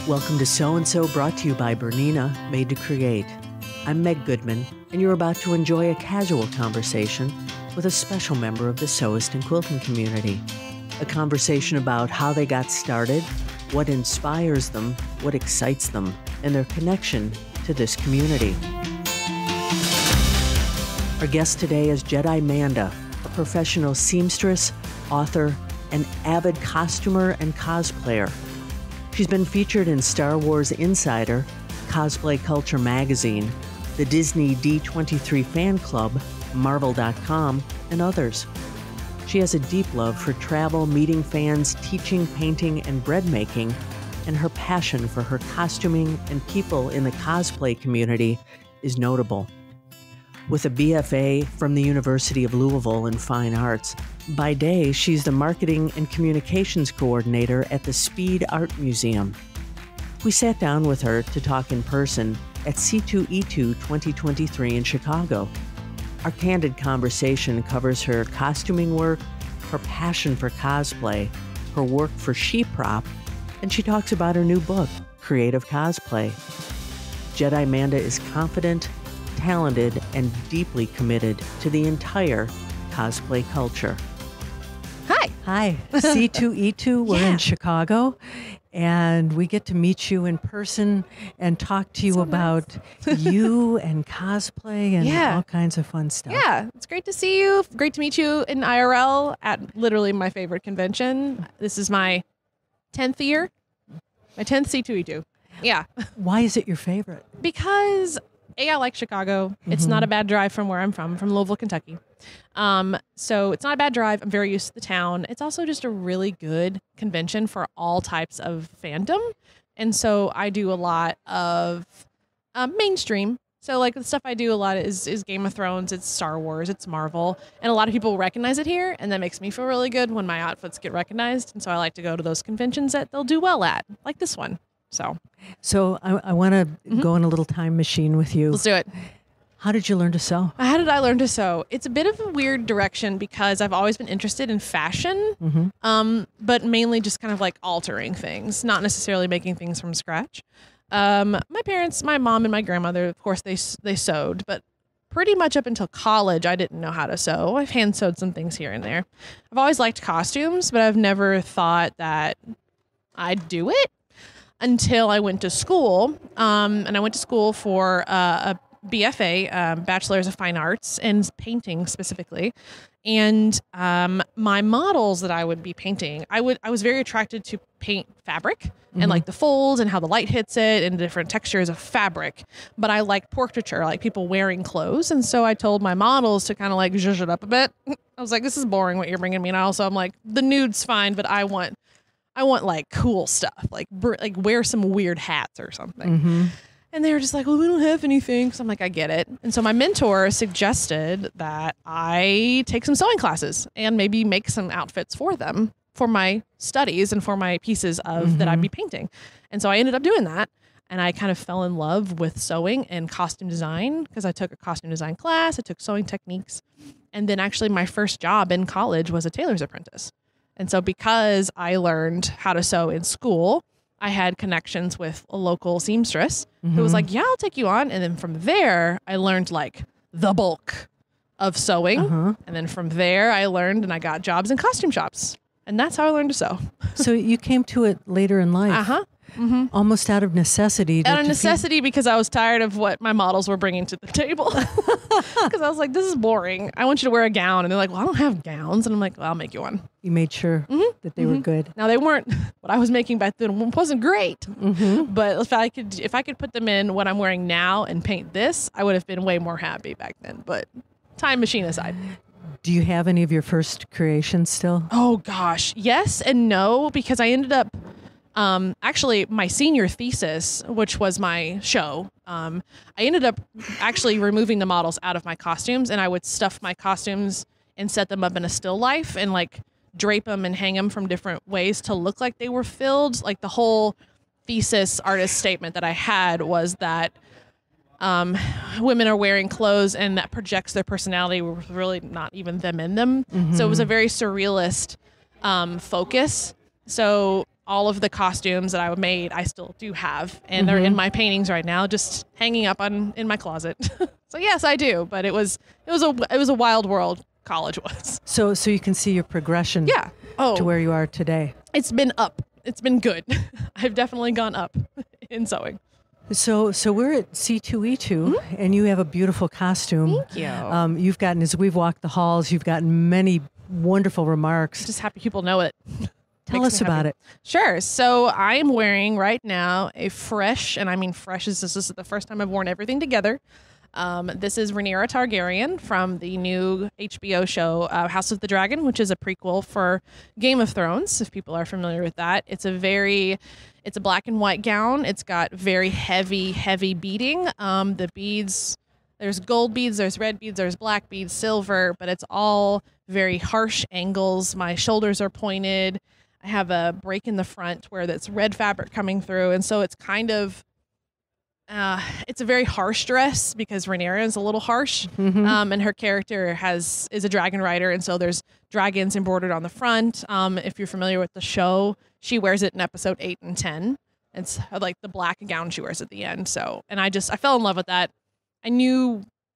Welcome to So-and-So, brought to you by Bernina, made to create. I'm Meg Goodman, and you're about to enjoy a casual conversation with a special member of the sewist and quilting community. A conversation about how they got started, what inspires them, what excites them, and their connection to this community. Our guest today is Jedimanda, a professional seamstress, author, and avid costumer and cosplayer. She's been featured in Star Wars Insider, Cosplay Culture Magazine, the Disney D23 Fan Club, Marvel.com, and others. She has a deep love for travel, meeting fans, teaching, painting, and bread making, and her passion for her costuming and people in the cosplay community is notable. With a BFA from the University of Louisville in Fine Arts, by day she's the Marketing and Communications Coordinator at the Speed Art Museum. We sat down with her to talk in person at C2E2 2023 in Chicago. Our candid conversation covers her costuming work, her passion for cosplay, her work for SheProp, and she talks about her new book, Creative Cosplay. Jedimanda is confident, talented, and deeply committed to the entire cosplay culture. Hi, C2E2, we're in Chicago, and we get to meet you in person and talk to you about you and cosplay and all kinds of fun stuff. Yeah, it's great to see you. Great to meet you in IRL at literally my favorite convention. This is my 10th year, my 10th C2E2. Yeah. Why is it your favorite? Because I like Chicago. It's not a bad drive from where I'm from Louisville, Kentucky. So it's not a bad drive. I'm very used to the town. It's also just a really good convention for all types of fandom. And so I do a lot of mainstream. So like the stuff I do a lot is Game of Thrones, it's Star Wars, it's Marvel. And a lot of people recognize it here. And that makes me feel really good when my outfits get recognized. And so I like to go to those conventions that they'll do well at, like this one. So I want to go in a little time machine with you. Let's do it. How did you learn to sew? How did I learn to sew? It's a bit of a weird direction because I've always been interested in fashion, but mainly just kind of like altering things, not necessarily making things from scratch. My parents, my mom and my grandmother, of course, they sewed, but pretty much up until college, I didn't know how to sew. I've hand sewed some things here and there. I've always liked costumes, but I've never thought that I'd do it until I went to school. And I went to school for a BFA, Bachelor's of Fine Arts, in painting specifically. And my models that I would be painting, I was very attracted to paint fabric and like the folds and how the light hits it and different textures of fabric. But I like portraiture, like people wearing clothes. And so I told my models to kind of like zhuzh it up a bit. I was like, this is boring what you're bringing me. And also I'm like, the nude's fine, but I want like cool stuff, like wear some weird hats or something. And they were just like, well, we don't have anything. So I'm like, I get it. And so my mentor suggested that I take some sewing classes and maybe make some outfits for them for my studies and for my pieces of that I'd be painting. And so I ended up doing that. And I kind of fell in love with sewing and costume design because I took a costume design class. I took sewing techniques. And then actually my first job in college was a tailor's apprentice. And so because I learned how to sew in school, I had connections with a local seamstress who was like, yeah, I'll take you on. And then from there, I learned like the bulk of sewing. And then from there, I learned and I got jobs in costume shops. And that's how I learned to sew. So you came to it later in life. Almost out of necessity. Out of necessity because I was tired of what my models were bringing to the table. Because I was like, this is boring. I want you to wear a gown. And they're like, well, I don't have gowns. And I'm like, well, I'll make you one. You made sure that they were good. Now, they weren't, what I was making back then wasn't great. But if I could put them in what I'm wearing now and paint this, I would have been way more happy back then. But time machine aside. Do you have any of your first creations still? Oh, gosh. Yes and no, because I ended up actually my senior thesis, which was my show, I ended up actually removing the models out of my costumes, and I would stuff my costumes and set them up in a still life and like drape them and hang them from different ways to look like they were filled. Like the whole thesis artist statement that I had was that women are wearing clothes and that projects their personality with really not even them in them. So it was a very surrealist focus. So all of the costumes that I made, I still do have, and they're in my paintings right now, just hanging up in my closet. So yes, I do. But it was a wild world. College was. So you can see your progression. Yeah. To where you are today. It's been up. It's been good. I've definitely gone up in sewing. So we're at C2E2, and you have a beautiful costume. Thank you. You've gotten, as we've walked the halls, you've gotten many wonderful remarks. Just happy people know it. Tell us about it. Sure. So I'm wearing right now a fresh, and I mean fresh, this is the first time I've worn everything together. This is Rhaenyra Targaryen from the new HBO show House of the Dragon, which is a prequel for Game of Thrones, if people are familiar with that. It's a black and white gown. It's got very heavy beading. The beads, there's gold beads, there's red beads, there's black beads, silver, but it's all very harsh angles. My shoulders are pointed. I have a break in the front where that's red fabric coming through. And so it's kind of, it's a very harsh dress because Rhaenyra is a little harsh. And her character is a dragon rider. And so there's dragons embroidered on the front. If you're familiar with the show, she wears it in episode 8 and 10. It's like the black gown she wears at the end. So, and I fell in love with that.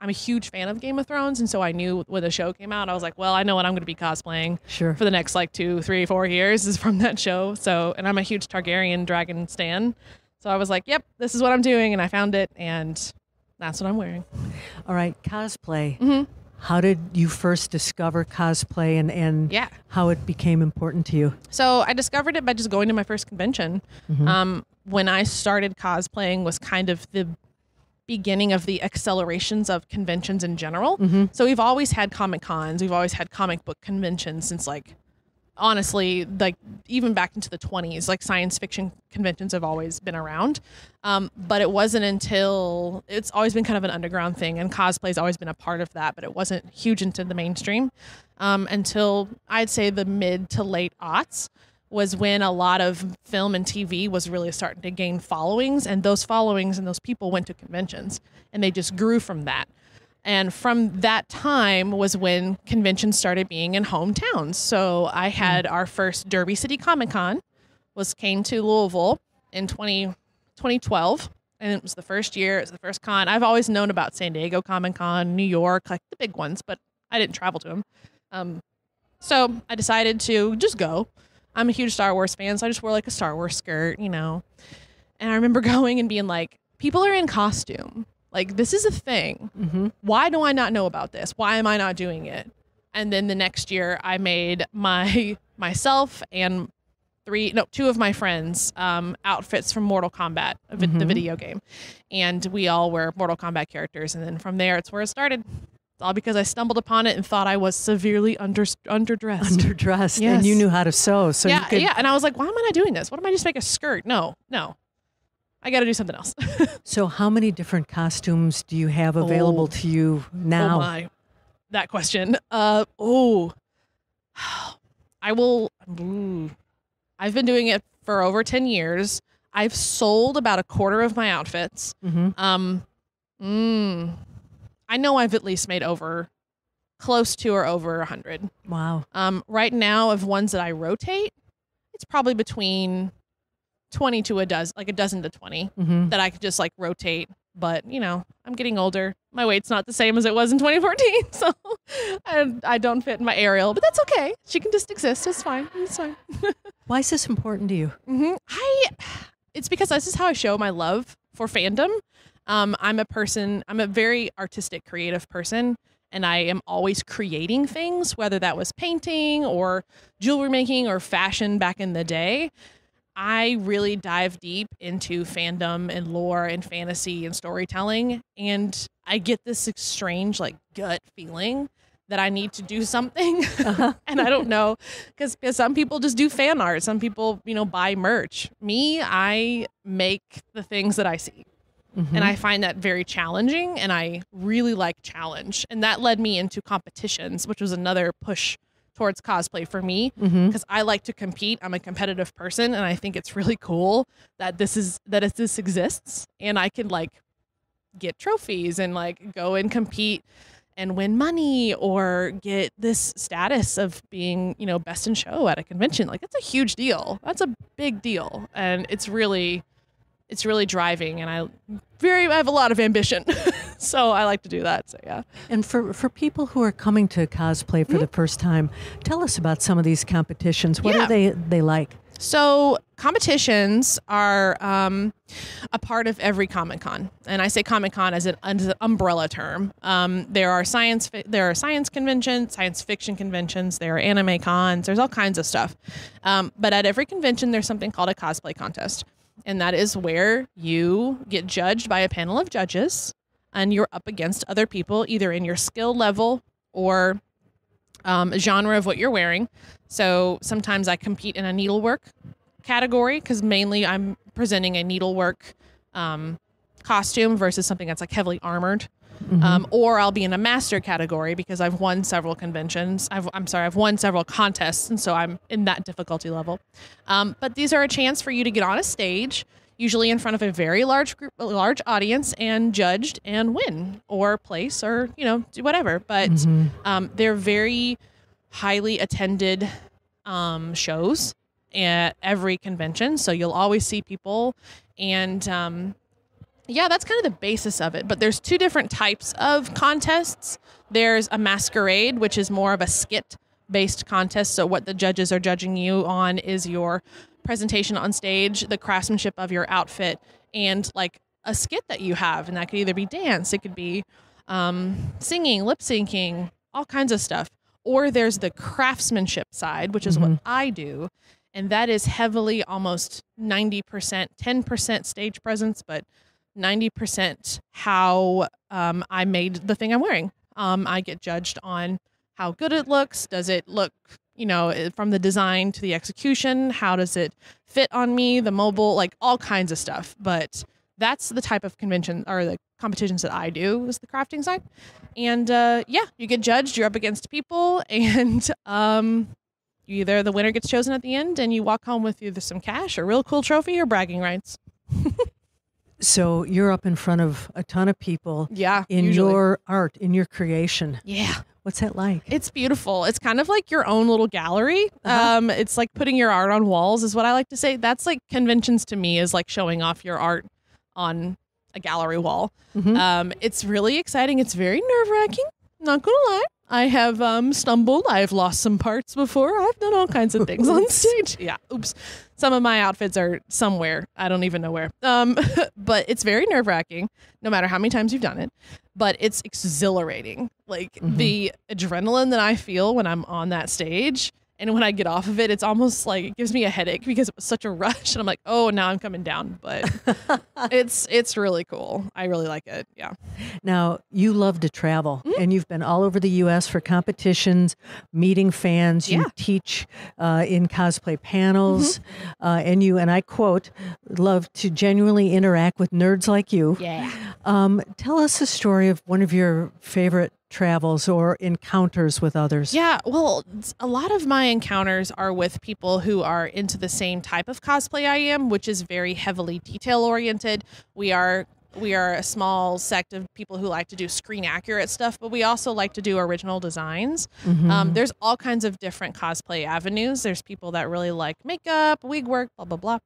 I'm a huge fan of Game of Thrones, and so I knew when the show came out, I was like, well, I know what I'm going to be cosplaying for the next 2, 3, 4 years is from that show. So, and I'm a huge Targaryen dragon stan. So I was like, yep, this is what I'm doing, and I found it, and that's what I'm wearing. All right, cosplay. How did you first discover cosplay and how it became important to you? So I discovered it by just going to my first convention. When I started cosplaying was kind of the beginning of the accelerations of conventions in general. So we've always had Comic Cons. We've always had comic book conventions since honestly, even back into the 20s, science fiction conventions have always been around. But it wasn't until, it's always been kind of an underground thing, and cosplay's always been a part of that, but it wasn't huge into the mainstream until I'd say the mid to late aughts was when a lot of film and TV was really starting to gain followings, and those followings and those people went to conventions, and they just grew from that. And from that time was when conventions started being in hometowns. So I had our first Derby City Comic Con came to Louisville in 2012. And it was the first year, it was the first con. I've always known about San Diego Comic Con, New York, the big ones, but I didn't travel to them. So I decided to just go. I'm a huge Star Wars fan, so I just wore a Star Wars skirt, And I remember going and being like, people are in costume. This is a thing. Why do I not know about this? Why am I not doing it? And then the next year I made myself and 2 of my friends outfits from Mortal Kombat, the video game. And we all were Mortal Kombat characters. And then from there, it's where it started. It's all because I stumbled upon it and thought I was severely underdressed. Underdressed. Yes. And you knew how to sew. So yeah. And I was like, why am I not doing this? What am I just make a skirt? No. I got to do something else. So how many different costumes do you have available to you now? Oh my, that question. I will. I've been doing it for over 10 years. I've sold about a quarter of my outfits. I know I've at least made close to or over 100. Wow. Right now, of ones that I rotate, it's probably between 20 to a dozen to 20 that I could just rotate. But I'm getting older. My weight's not the same as it was in 2014, so I don't fit in my Ariel. But that's okay. She can just exist. It's fine. It's fine. Why is this important to you? It's because this is how I show my love for fandom. I'm a very artistic, creative person, and I am always creating things, whether that was painting or jewelry making or fashion back in the day. I really dive deep into fandom and lore and fantasy and storytelling, and I get this strange gut feeling that I need to do something. And I don't know, because some people just do fan art. Some people, buy merch. Me, I make the things that I see. And I find that very challenging, and I really like challenge. And that led me into competitions, which was another push towards cosplay for me, because I like to compete. I'm a competitive person, and I think it's really cool that this exists, and I can get trophies and go and compete. and win money or get this status of being, best in show at a convention. Like, that's a huge deal. That's a big deal. And it's really driving, and I have a lot of ambition. So I like to do that. So yeah. And for people who are coming to cosplay for the first time, tell us about some of these competitions. What are they like? So competitions are a part of every Comic-Con, and I say Comic-Con as an umbrella term. There are science conventions, science fiction conventions, there are anime cons, there's all kinds of stuff. But at every convention, there's something called a cosplay contest, and that is where you get judged by a panel of judges, and you're up against other people, either in your skill level or genre of what you're wearing. So sometimes I compete in a needlework category because mainly I'm presenting a needlework costume versus something that's like heavily armored. Or I'll be in a master category because I've won several conventions. I've won several contests, and so I'm in that difficulty level. But these are a chance for you to get on a stage, usually in front of a very large audience, and judged and win or place or do whatever. But they're very highly attended shows at every convention, so you'll always see people, and that's kind of the basis of it. But there's two different types of contests. There's a masquerade, which is more of a skit-based contest. So what the judges are judging you on is your presentation on stage, the craftsmanship of your outfit, and like a skit that you have. And that could either be dance, it could be singing, lip syncing, all kinds of stuff. Or there's the craftsmanship side, which is what I do. And that is heavily, almost 90%, 10% stage presence, but 90% how I made the thing I'm wearing. I get judged on how good it looks. Does it look, from the design to the execution? How does it fit on me? The mobile, like all kinds of stuff. But that's the type of convention or the competitions that I do, is the crafting side. And you get judged. You're up against people, and either the winner gets chosen at the end, and you walk home with either some cash, a real cool trophy, or bragging rights. So you're up in front of a ton of people. Yeah, in usually. Your art, in your creation. Yeah. What's that like? It's beautiful. It's kind of like your own little gallery. It's like putting your art on walls, is what I like to say. That's like conventions to me, is like showing off your art on a gallery wall. It's really exciting. It's very nerve-wracking. Not gonna lie. I have stumbled. I've lost some parts before. I've done all kinds of things on stage. Yeah. Oops. Some of my outfits are somewhere. I don't even know where. But it's very nerve-wracking, no matter how many times you've done it. But it's exhilarating. Like the adrenaline that I feel when I'm on that stage, and when I get off of it, it's almost like it gives me a headache because it was such a rush. And I'm like, oh, now I'm coming down. But it's really cool. I really like it. Yeah. Now, you love to travel, and you've been all over the U.S. for competitions, meeting fans. You teach in cosplay panels, and I quote, love to genuinely interact with nerds like you. Yeah. Tell us a story of one of your favorite travels or encounters with others. Yeah, well, a lot of my encounters are with people who are into the same type of cosplay I am, which is very heavily detail oriented. We are a small sect of people who like to do screen accurate stuff, but we also like to do original designs. There's all kinds of different cosplay avenues. There's people that really like makeup, wig work, blah, blah,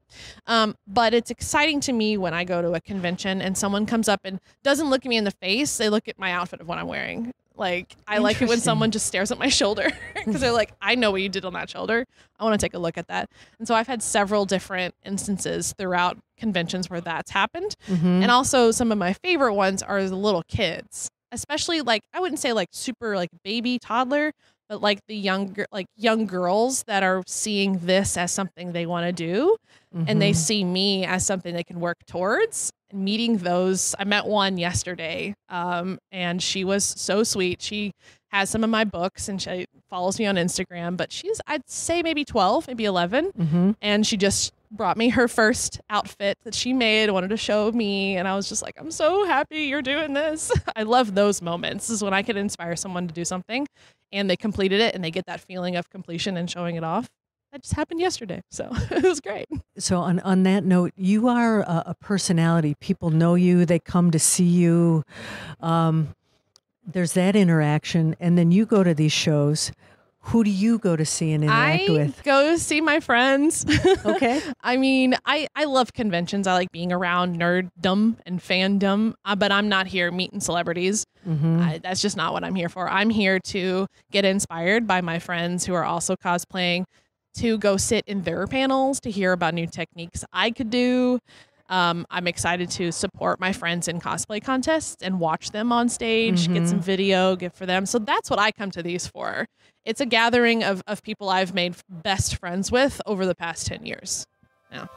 blah. But it's exciting to me when I go to a convention and someone comes up and doesn't look at me in the face. They look at my outfit of what I'm wearing. Like, I like it when someone just stares at my shoulder because they're like, I know what you did on that shoulder. I want to take a look at that. And so I've had several different instances throughout conventions where that's happened. And also some of my favorite ones are the little kids, especially like, I wouldn't say like super like baby toddler, but like the young girls that are seeing this as something they want to do. And they see me as something they can work towards. Meeting those, I met one yesterday, and she was so sweet. She has some of my books, and she follows me on Instagram, but she's, I'd say maybe 12, maybe 11. And she just brought me her first outfit that she made, wanted to show me. And I was just like, I'm so happy you're doing this. I love those moments. This is when I can inspire someone to do something and they completed it and they get that feeling of completion and showing it off. That just happened yesterday. So it was great. So on that note, you are a personality. People know you. They come to see you. there's that interaction, and then you go to these shows. Who do you go to see and interact with? I go see my friends. Okay. I mean, I love conventions. I like being around nerddom and fandom, but I'm not here meeting celebrities. That's just not what I'm here for. I'm here to get inspired by my friends who are also cosplaying, to go sit in their panels, to hear about new techniques I could do. I'm excited to support my friends in cosplay contests and watch them on stage, get some video, give for them. So that's what I come to these for. It's a gathering of people I've made best friends with over the past 10 years. Yeah.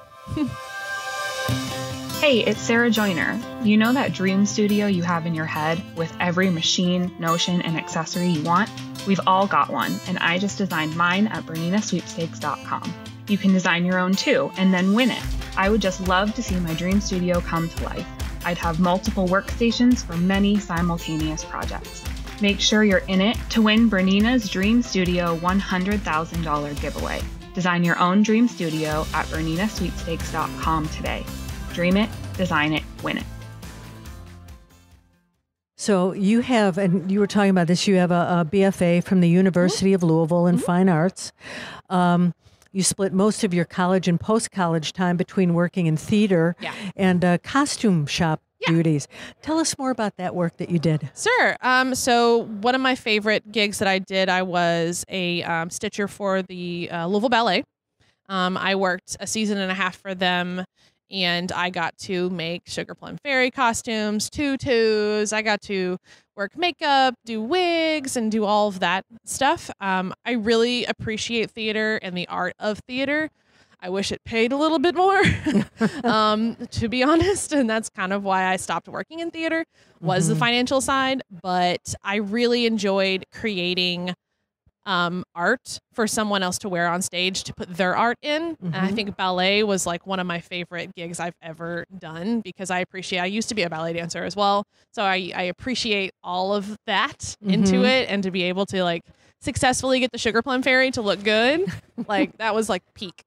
Hey, it's Sarah Joyner. You know that dream studio you have in your head with every machine, notion, and accessory you want? We've all got one, and I just designed mine at BerninaSweepstakes.com. You can design your own too, and then win it. I would just love to see my dream studio come to life. I'd have multiple workstations for many simultaneous projects. Make sure you're in it to win Bernina's Dream Studio $100,000 giveaway. Design your own dream studio at BerninaSweepstakes.com today. Dream it, design it, win it. So you have, and you were talking about this, you have a BFA from the University of Louisville in Fine Arts. You split most of your college and post-college time between working in theater and costume shop duties. Tell us more about that work that you did. Sure. So one of my favorite gigs that I did, I was a stitcher for the Louisville Ballet. I worked a season and a half for them, and I got to make Sugar Plum Fairy costumes, tutus. I got to work makeup, do wigs, and do all of that stuff. I really appreciate theater and the art of theater. I wish it paid a little bit more, to be honest. And that's kind of why I stopped working in theater, was the financial side. But I really enjoyed creating art for someone else to wear on stage, to put their art in. And I think ballet was like one of my favorite gigs I've ever done, because I used to be a ballet dancer as well. So I appreciate all of that into it, and to be able to like successfully get the Sugar Plum Fairy to look good. Like that was like peak.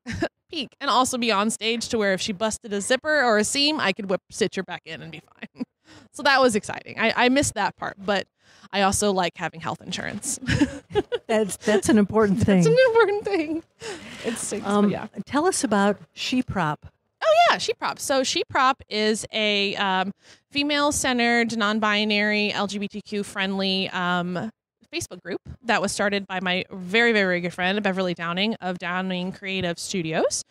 And also be on stage to where if she busted a zipper or a seam, I could stitch her back in and be fine. So that was exciting. I missed that part, but I also like having health insurance. That's an important thing. That's an important thing. It's yeah. Tell us about SheProp. Oh yeah, SheProp. So SheProp is a female-centered, non-binary, LGBTQ friendly Facebook group that was started by my very, very good friend, Beverly Downing of Downing Creative Studios.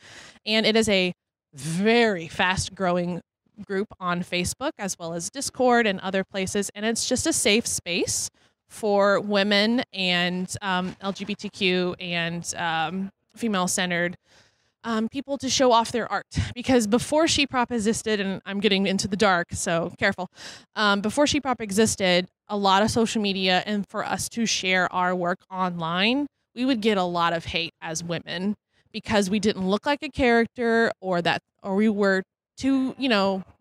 And it is a very fast growing group on Facebook, as well as Discord and other places. And it's just a safe space for women and LGBTQ and female-centered people to show off their art. Because before SheProp existed, and I'm getting into the dark, so careful. Before SheProp existed, a lot of social media, and for us to share our work online, we would get a lot of hate as women because we didn't look like a character, or we were too,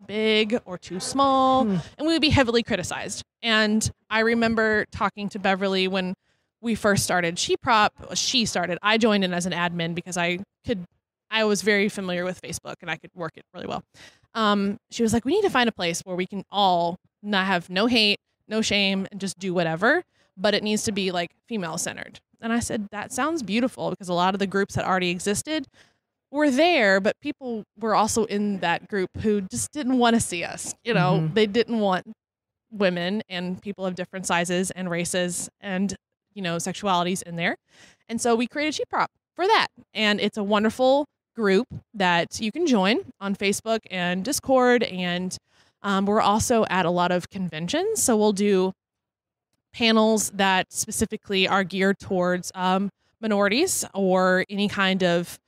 big or too small, and we would be heavily criticized. And I remember talking to Beverly when we first started SheProp. I joined in as an admin because I was very familiar with Facebook and I could work it really well. She was like, we need to find a place where we can all not have no hate, no shame, and just do whatever, but it needs to be like female centered. And I said, that sounds beautiful, because a lot of the groups that already existed were there, but people were also in that group who just didn't want to see us. They didn't want women and people of different sizes and races and, sexualities in there. And so we created SheProp for that. And it's a wonderful group that you can join on Facebook and Discord. And we're also at a lot of conventions. So we'll do panels that specifically are geared towards minorities, or any kind of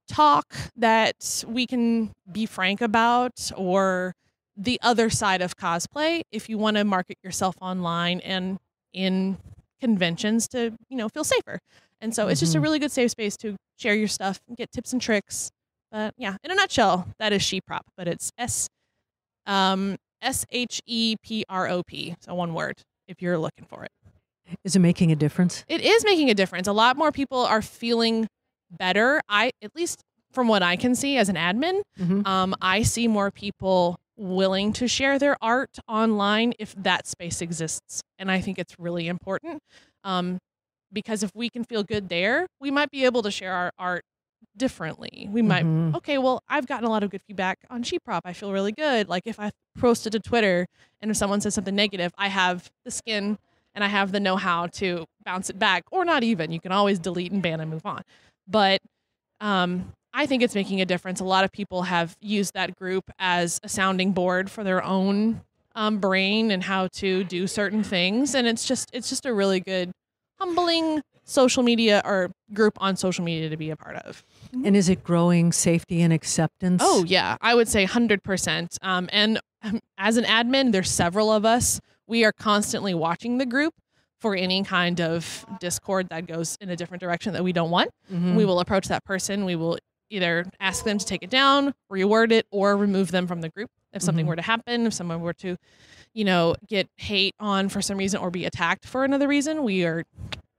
talk that we can be frank about, or the other side of cosplay if you want to market yourself online and in conventions to, feel safer. And so it's just a really good safe space to share your stuff and get tips and tricks. But yeah, in a nutshell, that is SheProp, but it's SheProp. So one word if you're looking for it. Is it making a difference? It is making a difference. A lot more people are feeling better. At least from what I can see as an admin, I see more people willing to share their art online if that space exists. And I think it's really important, because if we can feel good there, we might be able to share our art differently. We might, okay, well, I've gotten a lot of good feedback on SheProp. I feel really good. Like if I posted to Twitter and if someone says something negative, I have the skin and I have the know-how to bounce it back, or not even. You can always delete and ban and move on. But I think it's making a difference. A lot of people have used that group as a sounding board for their own brain and how to do certain things. And it's just a really good, humbling social media or group on social media to be a part of. And is it growing safety and acceptance? Oh, yeah. I would say 100%. And as an admin, there's several of us. We are constantly watching the group for any kind of discord that goes in a different direction that we don't want. We will approach that person. We will either ask them to take it down, reword it, or remove them from the group if something were to happen, if someone were to, get hate on for some reason or be attacked for another reason.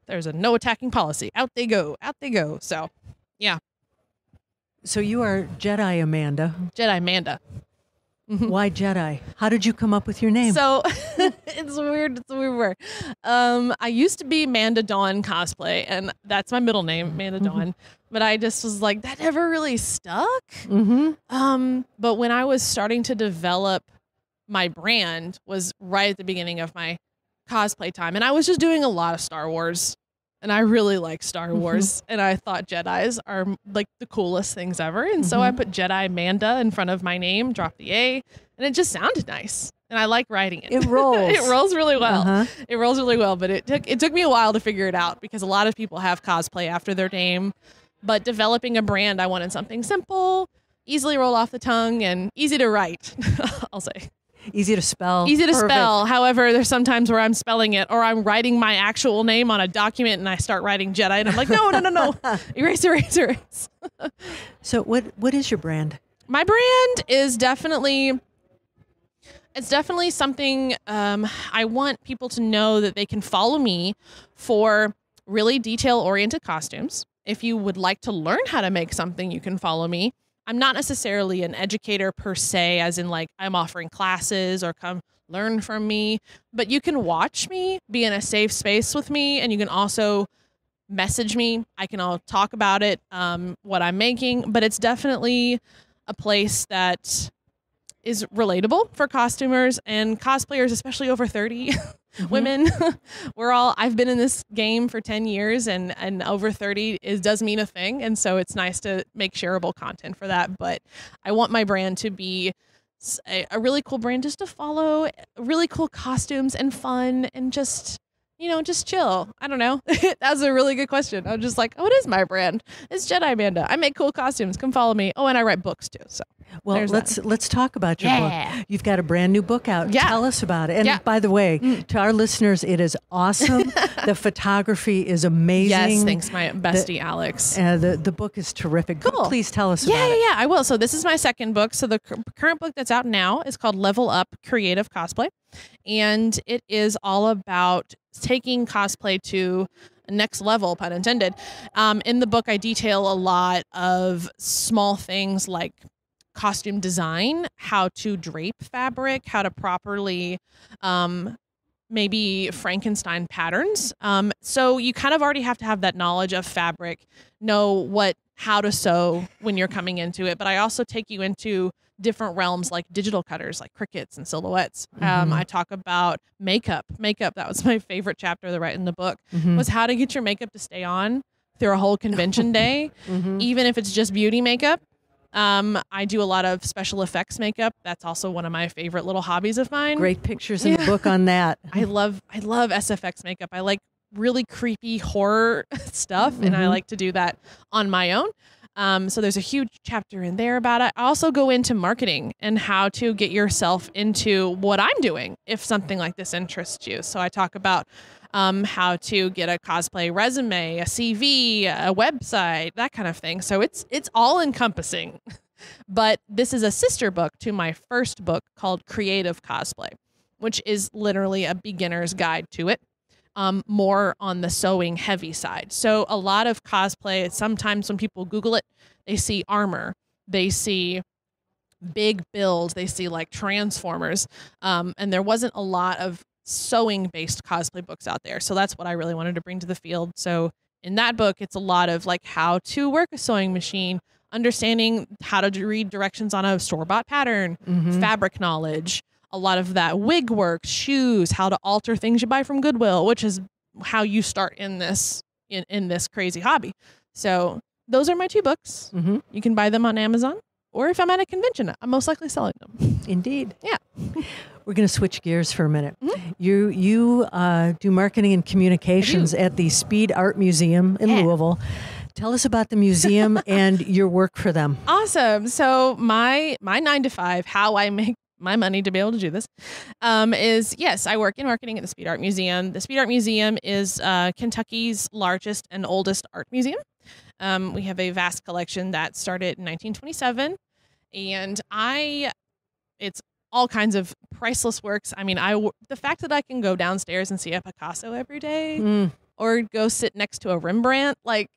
There's a no attacking policy. Out they go. So, yeah. So you are Jedimanda. Jedimanda. Why Jedi? How did you come up with your name? So it's weird. It's a weird word. I used to be Manda Dawn Cosplay, and that's my middle name, Manda Dawn. But I just was like, that never really stuck. But when I was starting to develop my brand was right at the beginning of my cosplay time. And I was just doing a lot of Star Wars. And I really like Star Wars. And I thought Jedis are like the coolest things ever. And so I put Jedimanda in front of my name, dropped the A, and it just sounded nice. And I like writing it. It rolls. It rolls really well. It rolls really well. But it took me a while to figure it out because a lot of people have cosplay after their name. But developing a brand, I wanted something simple, easily roll off the tongue, and easy to write, I'll say. Easy to spell. Easy to Perfect. spell. However, there's sometimes where I'm spelling it or I'm writing my actual name on a document and I start writing Jedi and I'm like, no. Erase. So what is your brand? My brand is definitely something I want people to know that they can follow me for really detail-oriented costumes. If you would like to learn how to make something, you can follow me. I'm not necessarily an educator per se, as in like I'm offering classes or come learn from me, but you can watch me, be in a safe space with me, and you can also message me. I can all talk about it, what I'm making, but it's definitely a place that is relatable for costumers and cosplayers, especially over 30 women. I've been in this game for 10 years and over 30 does mean a thing. And so it's nice to make shareable content for that. But I want my brand to be a really cool brand just to follow, really cool costumes and fun and just chill. I don't know. That's a really good question. I'm just like, oh, it is my brand. It's Jedimanda. I make cool costumes. Come follow me. Oh, and I write books too. So well, let's talk about your book. You've got a brand new book out. Yeah. Tell us about it. And by the way, to our listeners, it is awesome. The photography is amazing. Yes, thanks, my bestie Alex. The book is terrific. Cool. Please tell us about it. Yeah, I will. So this is my second book. So the current book that's out now is called Level Up Creative Cosplay. And it is all about taking cosplay to a next level, pun intended. In the book, I detail a lot of small things like costume design, how to drape fabric, how to properly maybe Frankenstein patterns. So you kind of already have to have that knowledge of fabric, know how to sew when you're coming into it. But I also take you into different realms like digital cutters, like crickets and silhouettes. I talk about makeup. That was my favorite chapter to write in the book, was how to get your makeup to stay on through a whole convention day, even if it's just beauty makeup. I do a lot of special effects makeup. That's also one of my favorite little hobbies of mine. Great pictures in the book on that. I love SFX makeup. I like really creepy horror stuff, and I like to do that on my own. So there's a huge chapter in there about it. I also go into marketing and how to get yourself into what I'm doing if something like this interests you. So I talk about how to get a cosplay resume, a CV, a website, that kind of thing. So it's all encompassing. But this is a sister book to my first book called Creative Cosplay, which is literally a beginner's guide to it. More on the sewing heavy side. So a lot of cosplay, sometimes when people Google it, they see armor, they see big builds. They see like Transformers. And there wasn't a lot of sewing based cosplay books out there. So that's what I really wanted to bring to the field. So in that book, it's a lot of like how to work a sewing machine, understanding how to read directions on a store-bought pattern, fabric knowledge, a lot of that wig work, shoes, how to alter things you buy from Goodwill, which is how you start in this in this crazy hobby. So those are my 2 books. You can buy them on Amazon, or if I'm at a convention, I'm most likely selling them. Indeed. Yeah. We're going to switch gears for a minute. You do marketing and communications at the Speed Art Museum in Louisville. Tell us about the museum and your work for them. Awesome. So my 9 to 5, how I make my money to be able to do this, is yes, I work in marketing at the Speed Art Museum. The Speed Art Museum is Kentucky's largest and oldest art museum. We have a vast collection that started in 1927, and it's all kinds of priceless works. I mean, the fact that I can go downstairs and see a Picasso every day, or go sit next to a Rembrandt, like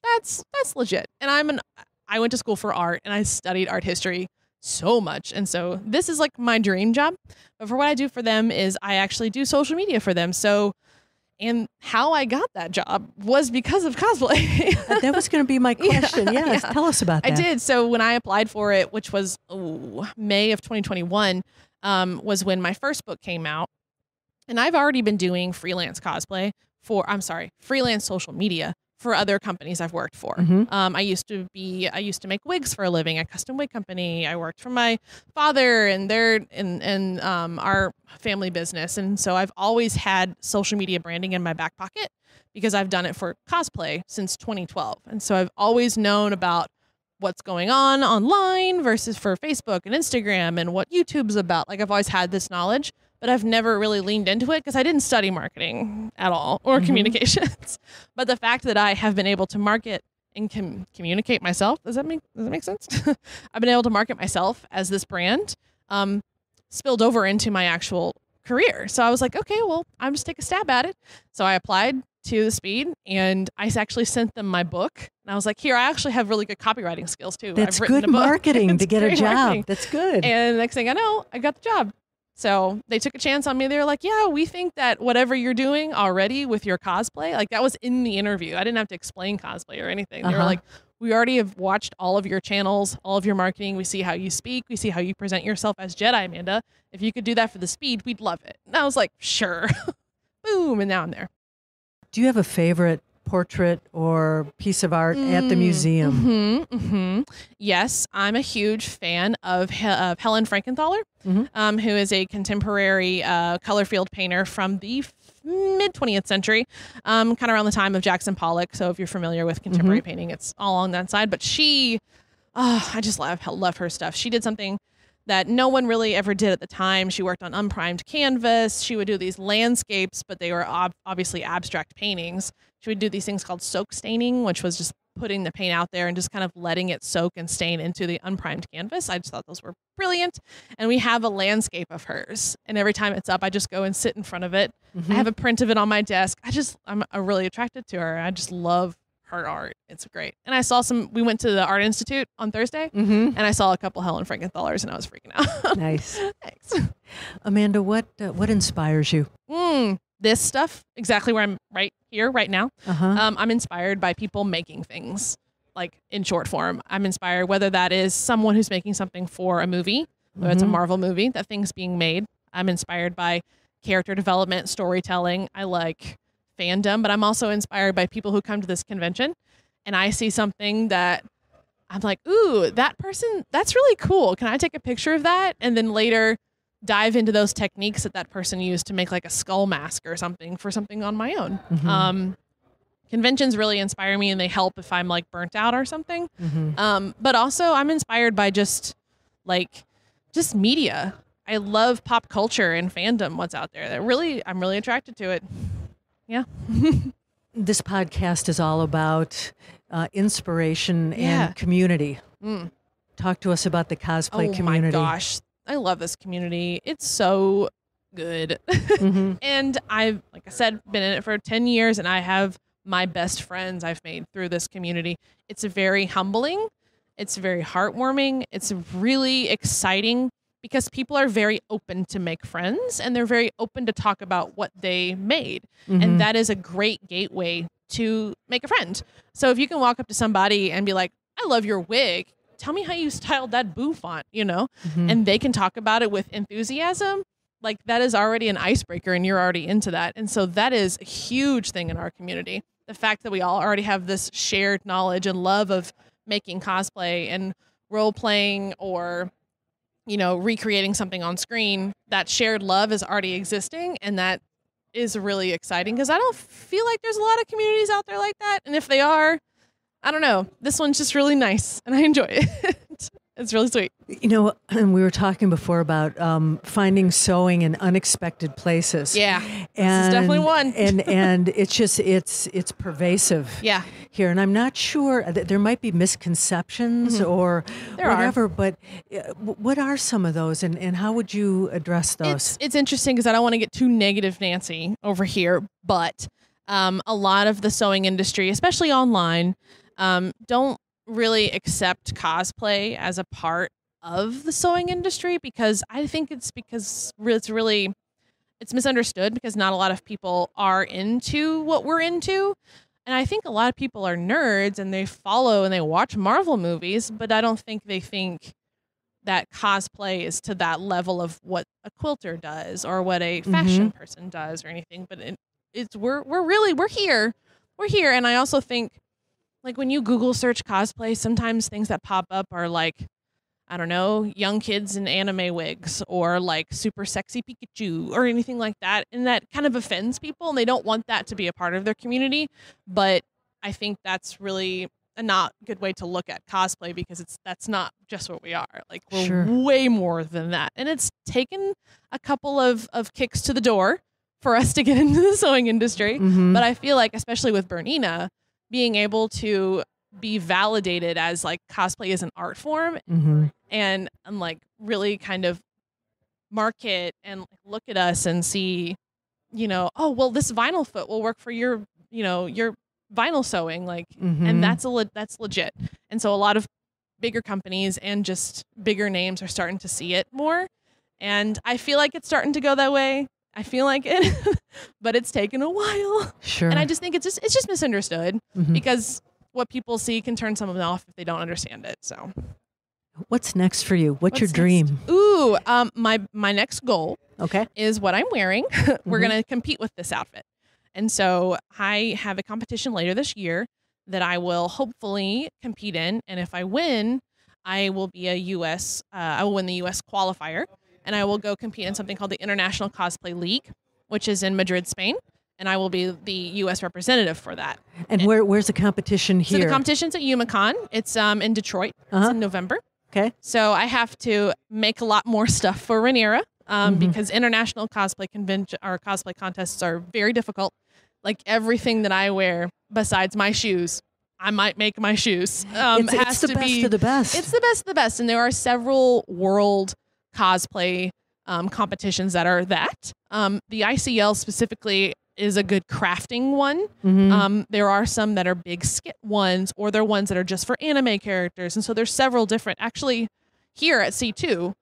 that's legit. And I went to school for art, and I studied art history so much, and so this is like my dream job. But for what I do for them is I actually do social media for them. So, and how I got that job was because of cosplay. That was going to be my question. Yes, tell us about that. I did. So when I applied for it, which was May of 2021, was when my first book came out. And I've already been doing freelance freelance social media for other companies I've worked for. I used to make wigs for a living, a custom wig company. I worked for my father and our family business. And so I've always had social media branding in my back pocket because I've done it for cosplay since 2012. And so I've always known about what's going on online versus for Facebook and Instagram and what YouTube's about. Like I've always had this knowledge, but I've never really leaned into it because I didn't study marketing at all or communications. But the fact that I have been able to market and communicate myself, does that make sense? I've been able to market myself as this brand, spilled over into my actual career. So I was like, okay, well, I'm just take a stab at it. So I applied to the Speed, and I actually sent them my book. And I was like, here, I actually have really good copywriting skills too. That's good marketing to get a job. Marketing. That's good. And the next thing I know, I got the job. So they took a chance on me. They were like, yeah, we think that whatever you're doing already with your cosplay, like that was in the interview. I didn't have to explain cosplay or anything. They were like, we already have watched all of your channels, all of your marketing. We see how you speak. We see how you present yourself as Jedimanda. If you could do that for the Speed, we'd love it. And I was like, sure. Boom. And now I'm there. Do you have a favorite portrait or piece of art at the museum? Yes, I'm a huge fan of Helen Frankenthaler, who is a contemporary color field painter from the mid 20th century, kind of around the time of Jackson Pollock. So if you're familiar with contemporary painting, it's all on that side. But I just love her stuff. She did something that no one really ever did at the time. She worked on unprimed canvas. She would do these landscapes, but they were obviously abstract paintings. She would do these things called soak staining, which was just putting the paint out there and just kind of letting it soak and stain into the unprimed canvas. I just thought those were brilliant. And we have a landscape of hers. And every time it's up, I just go and sit in front of it. I have a print of it on my desk. I'm really attracted to her. I just love her art. It's great. And we went to the Art Institute on Thursday, and I saw a couple Helen Frankenthalers, and I was freaking out. Nice. Thanks. Amanda, what inspires you? This stuff, exactly where I'm right here, right now. I'm inspired by people making things, like in short form. I'm inspired, whether that is someone who's making something for a movie, whether it's a Marvel movie, that thing's being made. I'm inspired by character development, storytelling. I like fandom, but I'm also inspired by people who come to this convention and I see something that I'm like, ooh, that person, that's really cool. Can I take a picture of that? And then later dive into those techniques that person used to make like a skull mask or something for something on my own. Conventions really inspire me, and they help if I'm like burnt out or something. But also I'm inspired by just media. I love pop culture and fandom, what's out there. I'm really attracted to it. Yeah. This podcast is all about inspiration and community. Talk to us about the cosplay community. Oh my gosh. I love this community. It's so good. And I've, like I said, been in it for 10 years, and I have my best friends I've made through this community. It's very humbling It's very heartwarming. It's really exciting because people are very open to make friends and they're very open to talk about what they made. And that is a great gateway to make a friend. So if you can walk up to somebody and be like, I love your wig. Tell me how you styled that bouffant, and they can talk about it with enthusiasm. Like that is already an icebreaker and you're already into that. And so that is a huge thing in our community. The fact that we all already have this shared knowledge and love of making cosplay and role playing or, recreating something on screen, that shared love is already existing. And that is really exciting because I don't feel like there's a lot of communities out there like that. And if they are, I don't know. This one's just really nice and I enjoy it. It's really sweet. And we were talking before about finding sewing in unexpected places. Yeah, this is definitely one. and it's just it's pervasive. Yeah. Here, and I'm not sure there might be misconceptions or whatever. But what are some of those, and how would you address those? It's interesting because I don't want to get too negative, Nancy, over here. But a lot of the sewing industry, especially online, don't really accept cosplay as a part of the sewing industry because I think it's misunderstood because not a lot of people are into what we're into. And I think a lot of people are nerds and they follow and they watch Marvel movies, but I don't think they think that cosplay is to that level of what a quilter does or what a fashion person does or anything. But we're here. We're here. And I also think, like when you Google search cosplay, sometimes things that pop up are like, I don't know, young kids in anime wigs or like super sexy Pikachu or anything like that. And that kind of offends people and they don't want that to be a part of their community. But I think that's really a not good way to look at cosplay because that's not just what we are. Like we're way more than that. And it's taken a couple of kicks to the door for us to get into the sewing industry. But I feel like, especially with Bernina, being able to be validated as like cosplay is an art form and like really kind of market and look at us and see, oh, well, this vinyl foot will work for your vinyl sewing, like, and that's legit. And so a lot of bigger companies and just bigger names are starting to see it more. And I feel like it's starting to go that way. I feel like it, but it's taken a while. Sure. And I just think it's just misunderstood because what people see can turn someone off if they don't understand it. So what's next for you? What's your dream? Next? Ooh, my next goal is what I'm wearing. We're going to compete with this outfit. And so I have a competition later this year that I will hopefully compete in. And if I win, I will be I will win the US qualifier. And I will go compete in something called the International Cosplay League, which is in Madrid, Spain. And I will be the U.S. representative for that. And where's the competition here? So the competition's at UMACon. It's in Detroit. It's in November. Okay. So I have to make a lot more stuff for Rhaenyra because international cosplay convention or cosplay contests are very difficult. Like everything that I wear besides my shoes, I might make my shoes. It's the best of the best. It's the best of the best. And there are several world cosplay competitions that are that. The ICL specifically is a good crafting one. There are some that are big skit ones, or they're ones that are just for anime characters. And so there's several different. Actually, here at C2,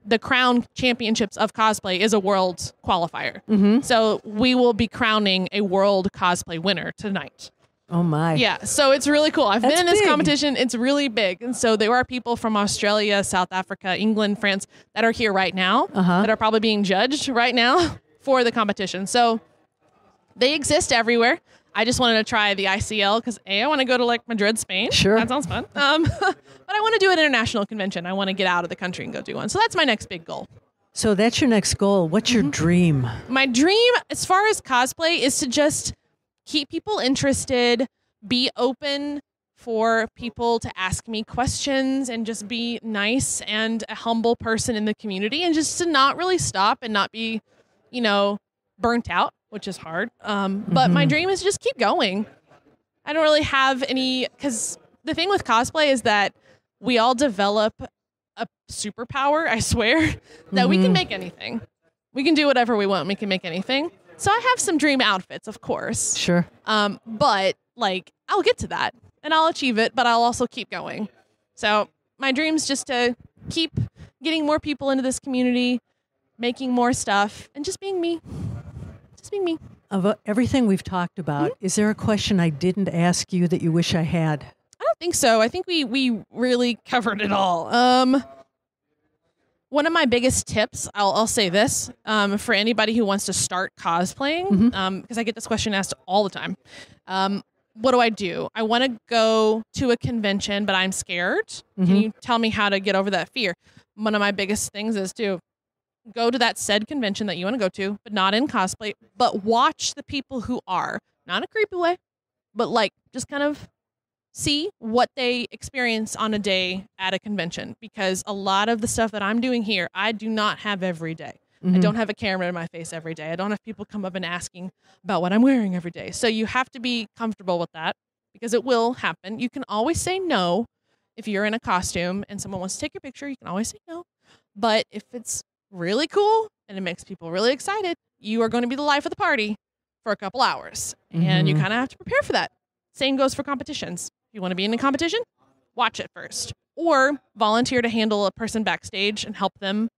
the Crown Championships of Cosplay is a world qualifier. So we will be crowning a world cosplay winner tonight. Oh my. Yeah, so it's really cool. I've been in this competition. It's really big. And so there are people from Australia, South Africa, England, France that are here right now that are probably being judged right now for the competition. So they exist everywhere. I just wanted to try the ICL because I want to go to like Madrid, Spain. Sure. That sounds fun. But I want to do an international convention. I want to get out of the country and go do one. So that's my next big goal. So that's your next goal. What's your dream? My dream as far as cosplay is to just keep people interested, be open for people to ask me questions and just be nice and a humble person in the community and just to not really stop and not be, burnt out, which is hard. But my dream is just keep going. I don't really have any, because the thing with cosplay is that we all develop a superpower, I swear, that we can make anything. We can do whatever we want. We can make anything. So I have some dream outfits, of course. Sure. But like, I'll get to that and I'll achieve it, but I'll also keep going. So my dream's just to keep getting more people into this community, making more stuff, and just being me. Just being me. Of everything we've talked about, is there a question I didn't ask you that you wish I had? I don't think so. I think we really covered it all. One of my biggest tips, I'll say this, for anybody who wants to start cosplaying, because I get this question asked all the time. What do? I want to go to a convention, but I'm scared. Can you tell me how to get over that fear? One of my biggest things is to go to that said convention that you want to go to, but not in cosplay, but watch the people who are, not in a creepy way, but like just kind of see what they experience on a day at a convention, because a lot of the stuff that I'm doing here, I do not have every day. I don't have a camera in my face every day. I don't have people come up and asking about what I'm wearing every day. So you have to be comfortable with that, because it will happen. You can always say no. If you're in a costume and someone wants to take your picture, you can always say no. But if it's really cool and it makes people really excited, you are going to be the life of the party for a couple hours. And you kind of have to prepare for that. Same goes for competitions. If you want to be in a competition, watch it first. Or volunteer to handle a person backstage and help them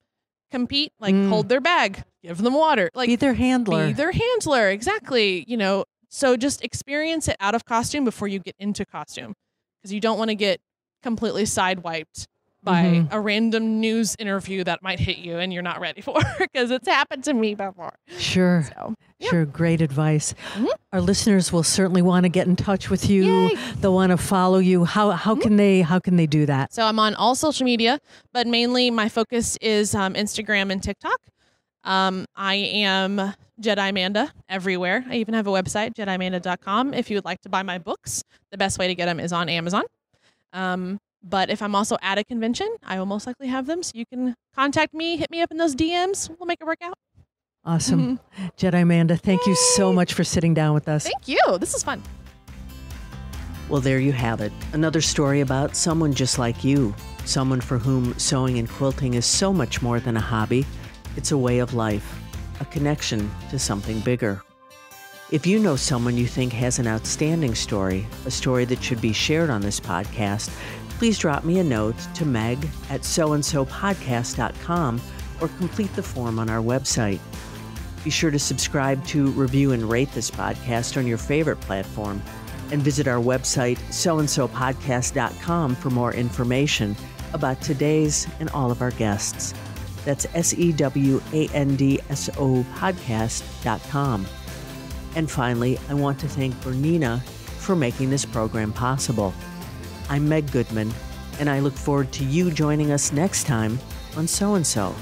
compete, like hold their bag, give them water. Like be their handler. Be their handler, exactly. You know, so just experience it out of costume before you get into costume, because you don't want to get completely sidewiped by a random news interview that might hit you and you're not ready for, because it's happened to me before. Sure. So, yeah. Sure. Great advice. Our listeners will certainly want to get in touch with you. Yay. They'll want to follow you. How can they do that? So I'm on all social media, but mainly my focus is Instagram and TikTok. I am Jedimanda everywhere. I even have a website, jedimanda.com. If you would like to buy my books, the best way to get them is on Amazon. But if I'm also at a convention, I will most likely have them. So you can contact me, hit me up in those DMs. We'll make it work out. Awesome. Jedimanda, thank you so much for sitting down with us. Thank you. This is fun. Well, there you have it. Another story about someone just like you. Someone for whom sewing and quilting is so much more than a hobby. It's a way of life, a connection to something bigger. If you know someone you think has an outstanding story, a story that should be shared on this podcast, please drop me a note to meg@soandsopodcast.com or complete the form on our website. Be sure to subscribe to, review, and rate this podcast on your favorite platform, and visit our website, soandsopodcast.com, for more information about today's and all of our guests. That's SEWANDSO podcast.com. And finally, I want to thank Bernina for making this program possible. I'm Meg Goodman, and I look forward to you joining us next time on So and So.